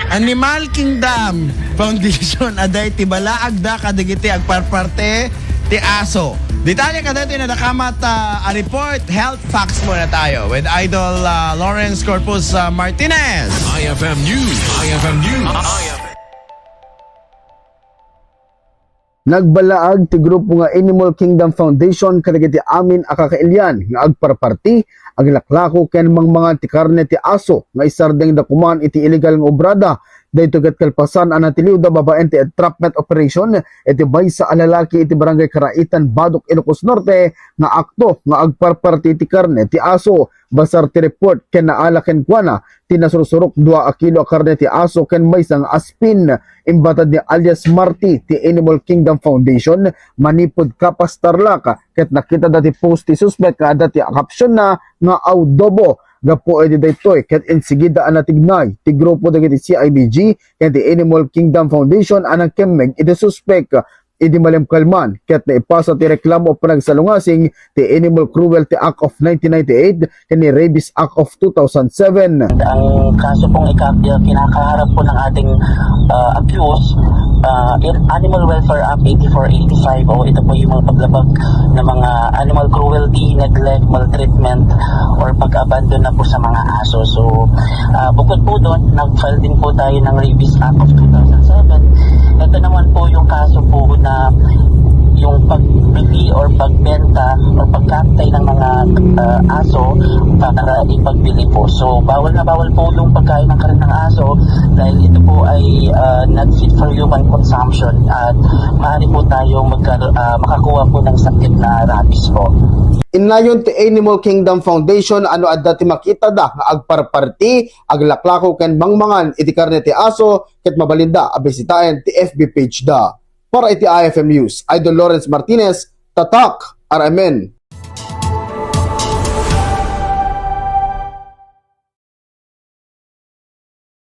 Animal Kingdom Foundation aday tibalaag da kadagiti agparparte ti aso. Detalye kadati na nakamat a report, health facts muna tayo with Idol Lawrence Corpus Martinez. IFM News. IFM News. Nagbalaag ti grupo nga Animal Kingdom Foundation kadagiti amin a kakailyan nga agparparti aglaklako ken mga ti karne ti aso nga isardeng dakuman iti illegal nga obrada dayto ket kalpasan ana ti liwda babaen ti entrapment operation iti baysa a lalaki iti barangay Karaitan Badok Ilocos Norte nga akto nga agparparti ti karne ti aso. Basar ti report ken naala ken kuana ti nasursurok 2 kilo a karne ti aso ken maysa nga aspin imbatad ni alias Marty ti Animal Kingdom Foundation manipod kapas Tarlac ket nakita dati post ti suspect nga dati caption na nga audobo gapo edi daytoy ket insigida ana tignay ti grupo dagiti CIDG ken ti Animal Kingdom Foundation anang kemmeg iti suspect idi malim kalman ket naipasa ti reklamo panagsalungasing ti Animal Cruelty Act of 1998 ken ni Rabies Act of 2007. Ang kaso pong kinakaharap po ng ating accused, Animal Welfare Act 8485 o ito po yung mga paglabag ng mga animal cruelty, neglect, maltreatment or pag-abandon na po sa mga aso. So bukod po doon, nag-file din po tayo ng Rabies Act of 2007. Ito naman po yung kaso po na yung pagbili or pagbenta or pagkantay ng mga aso para ipagbili po. So bawal na bawal po yung pagkain ng karne ng aso dahil ito po ay not fit for human consumption at maaari po tayong makakuha po ng sakit na rabies po. Inlayon ti Animal Kingdom Foundation ano adda ti makita da nga agparparti aglaklako ken mangmangan iti karne ti aso ket mabalinda a bisitaen ti FB page da. Para iti IFM News, Idol Lawrence Martinez, Tatak, RMN.